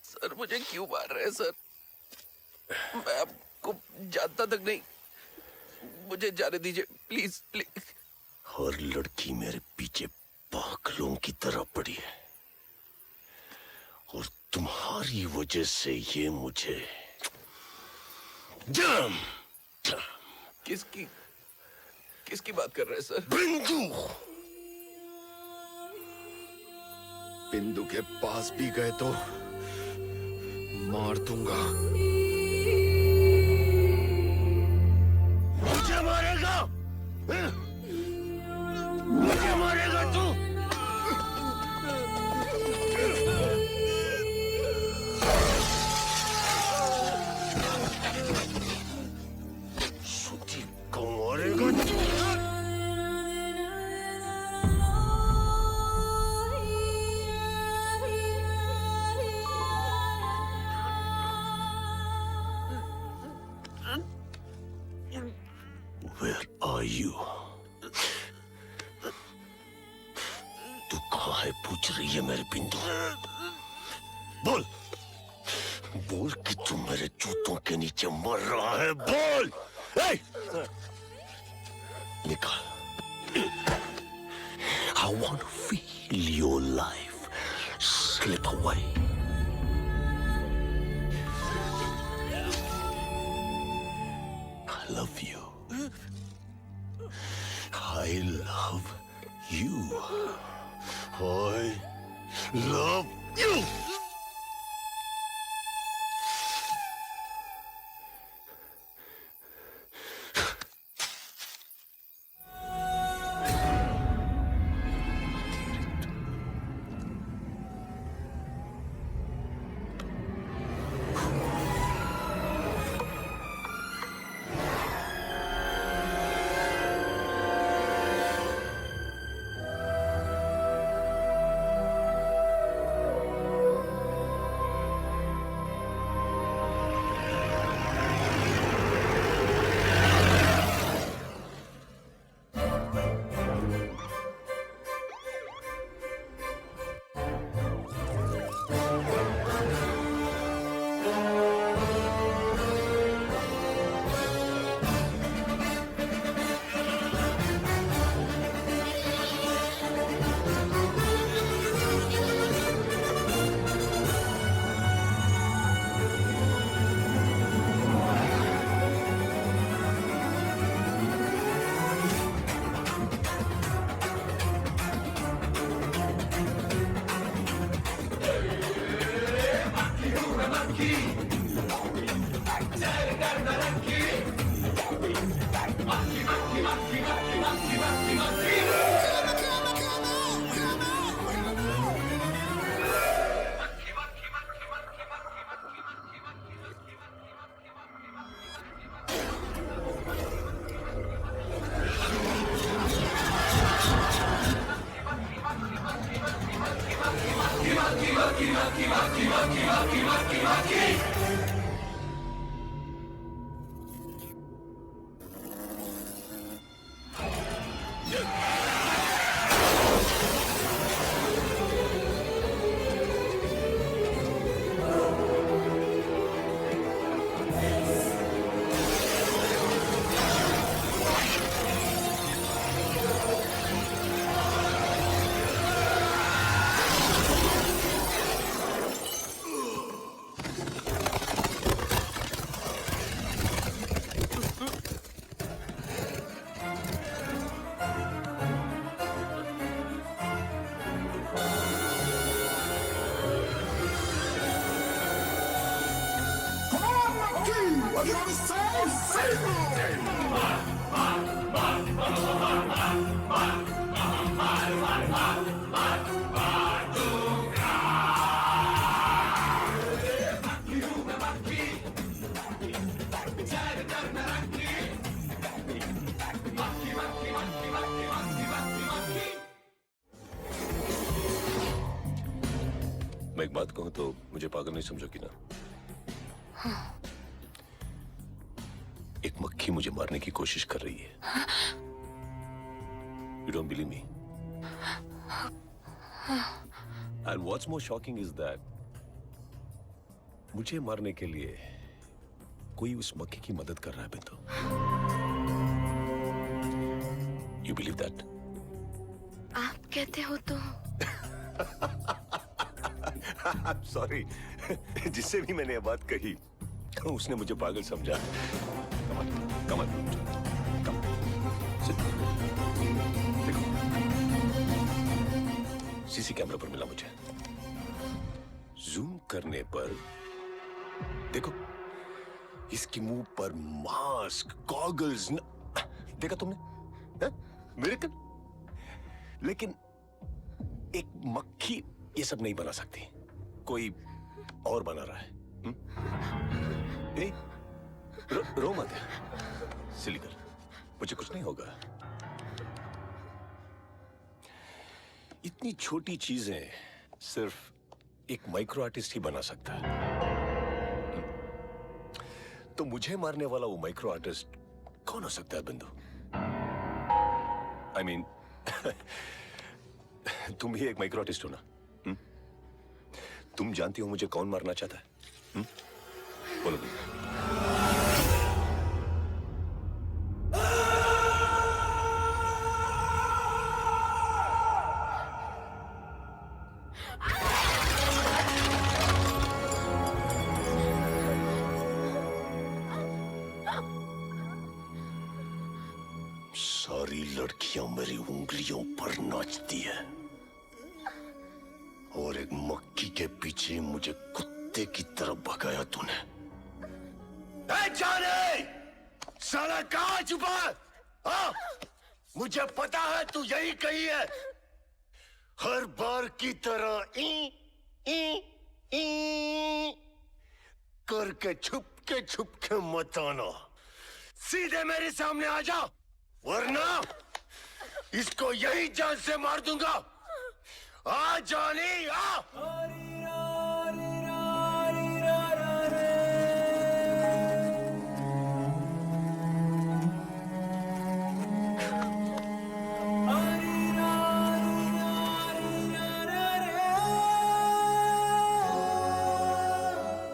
Sir मुझे क्यों मार रहे हैं सर? मैं आपको जानता तक नहीं। मुझे जाने दीजिए प्लीज प्लीज। हर लड़की मेरे पीछे पागलों की तरह पड़ी है और तुम्हारी वजह से ये मुझे जाम किसकी किसकी बात कर रहे हैं सर? बिंदु। बिंदु के पास भी गए तो मार दूंगा। मुझे मारेगा? मुझे मारेगा तू? सुधी को मारेगा तू? Where are you? तू कहाँ है पूछ रही है मेरे बिंदु? बोल बोल कि तू मेरे जूतों के नीचे मर रहा है। बोल। निकाल। I want to feel your life slip away. I love you. I love you. I love you. मैं एक बात कहूं तो मुझे पागल नहीं समझोगी ना? एक मक्खी मुझे मारने की कोशिश कर रही है। You don't believe me? And what's more shocking is that मुझे मारने के लिए कोई उस मक्खी की मदद कर रहा है बिंदु। You believe that? आप कहते हो तो I'm sorry. जिससे भी मैंने ये बात कही उसने मुझे पागल समझा। Come on, come on, come. Sit. देखो, सीसी कैमरा पर मिला मुझे। जूम करने पर देखो, इसके मुंह पर मास्क, गॉगल्स, देखा तुमने? मिरेकल। लेकिन एक मक्खी ये सब नहीं बना सकती, कोई और बना रहा है। ए, रो मत, सिली गर्ल, मुझे कुछ नहीं होगा। इतनी छोटी चीजें सिर्फ एक माइक्रो आर्टिस्ट ही बना सकता है। तो मुझे मारने वाला वो माइक्रो आर्टिस्ट कौन हो सकता है बिंदु? I mean, तुम भी एक माइक्रो आर्टिस्ट हो ना? तुम जानती हो मुझे कौन मारना चाहता है? बोलो बिंदु। सारी लड़कियां मेरी उंगलियों पर नाचती है और एक मक्खी के पीछे मुझे कुत्ते की तरह भगाया तूने। जाने साला कहाँ छुपा? हाँ, मुझे पता है तू यही कही है। हर बार की तरह ई करके छुप के मत आना। सीधे मेरे सामने आ जा, वरना इसको यही जान से मार दूंगा। आ जानी आ।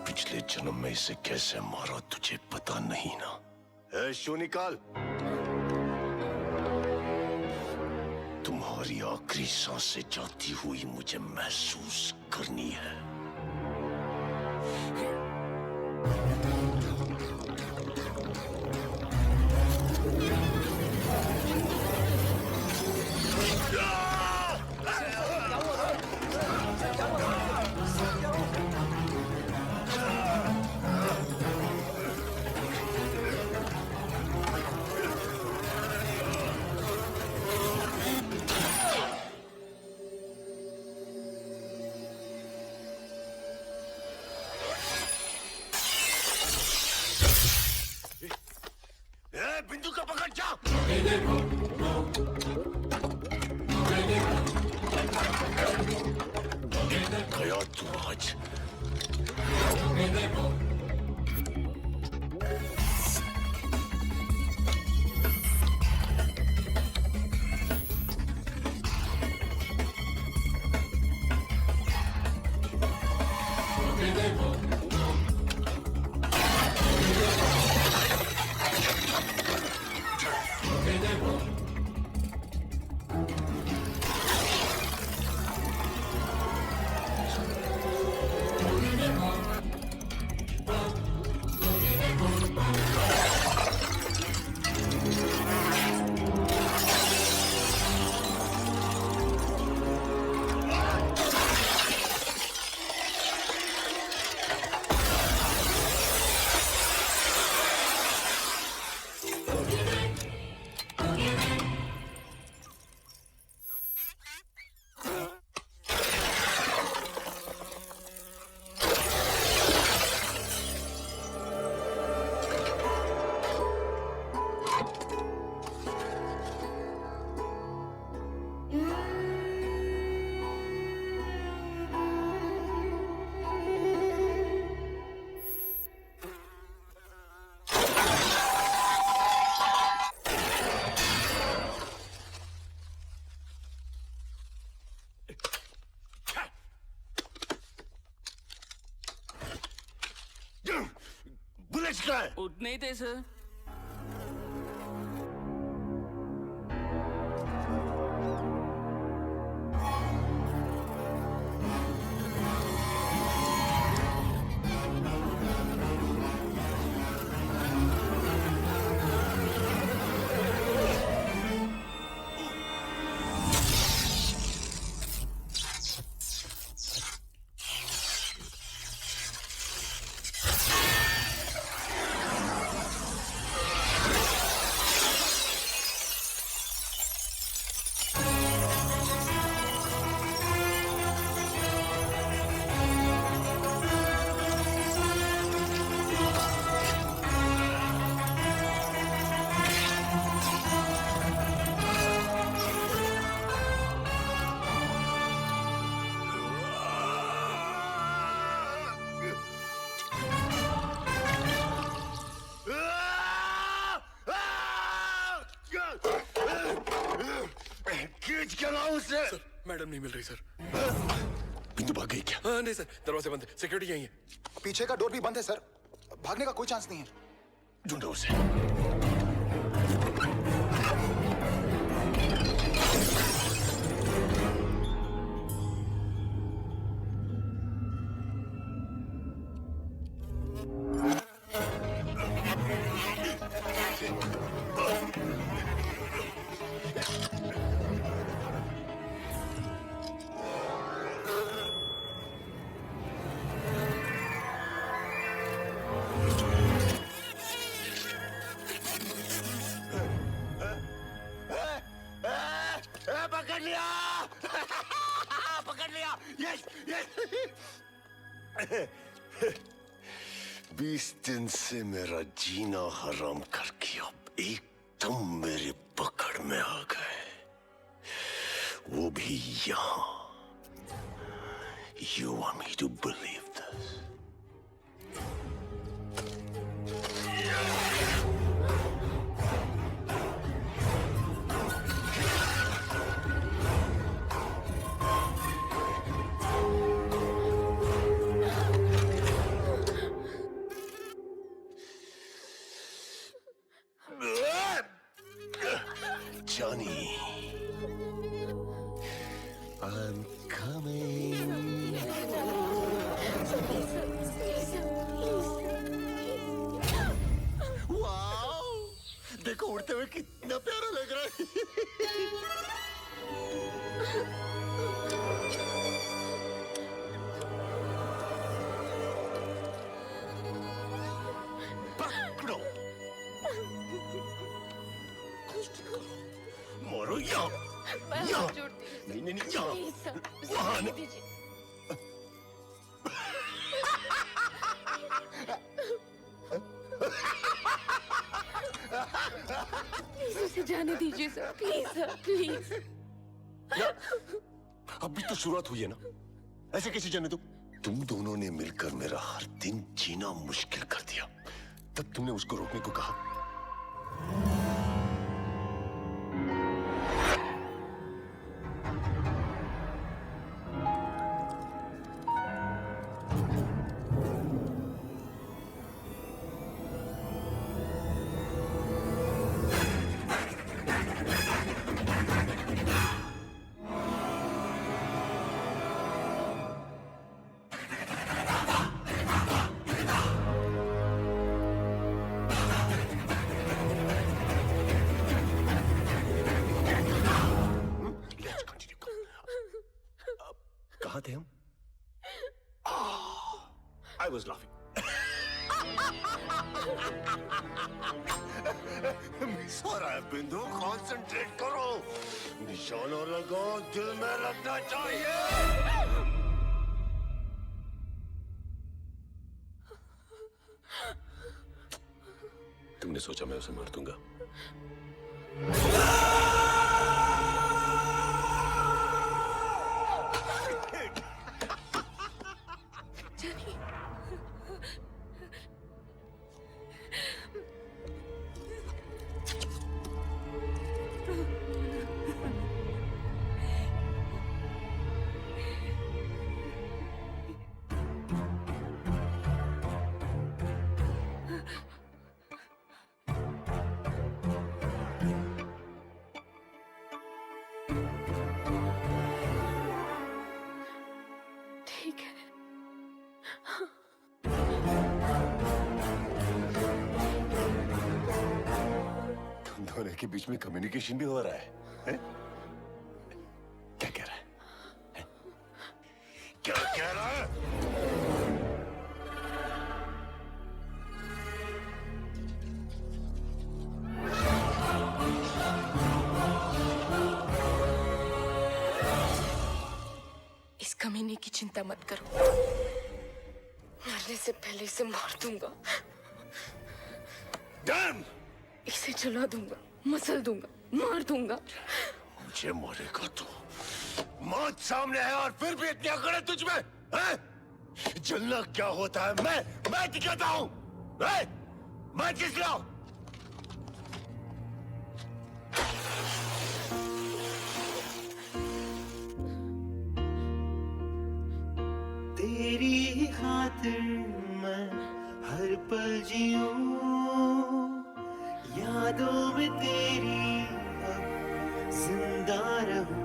पिछले जन्म में इसे कैसे मारा तुझे पता नहीं ना? शो निकाल। तुम्हारी आखिरी सांसें जाती हुई मुझे महसूस करनी है। कितना है? उतने ही थे सर। खींच के लाओ उसे। मैडम नहीं मिल रही सर। बिंदु भाग गई क्या? हाँ नहीं सर, दरवाजे बंद है, सिक्योरिटी यहीं है। पीछे का डोर भी बंद है सर, भागने का कोई चांस नहीं है। ढूंढो उसे। पकड़ लिया। पकड़ लिया। Yes yes. 20 दिन से मेरा जीना हराम करके अब एकदम मेरे पकड़ में आ गए, वो भी यहाँ। You want me to believe this? Johnny, I'm coming. Wow, देखो उड़ते हुए कितना प्यारा लग रहा है। पकड़ो, मारो यहाँ, यहाँ, नहीं नहीं नहीं यहाँ, वहाँ ना। उसे जाने दीजिए सर, प्लीज सर, प्लीज। अभी तो शुरुआत हुई है ना, ऐसे कैसे जाने दो? तुम दोनों ने मिलकर मेरा हर दिन जीना मुश्किल कर दिया, तब तुमने उसको रोकने को कहा। कहाँ थे हम? I was laughing. मिस हो रहा है बिंदु, कॉन्सेंट्रेट करो, निशाना लगाओ, दिल में लगना चाहिए। तुमने सोचा मैं उसे मार दूंगा? दोनों के बीच में कम्युनिकेशन भी हो रहा है? क्या कह रहा है? हैं? क्या कह रहा है? इस कमीने की चिंता मत करो, मरने से पहले इसे मार दूंगा। Damn! इसे जला दूंगा, मसल दूंगा, मार दूंगा। मुझे मारेगा तू। मौत सामने है और फिर भी इतनी अकड़ है तुझ में, हैं? जलना क्या होता है मैं दिखाता हूँ, हैं? मैं जिसला हूँ। तेरी ही खातिर मैं हर पल जीऊं, यादों में तेरी अब जिंदा रहूं।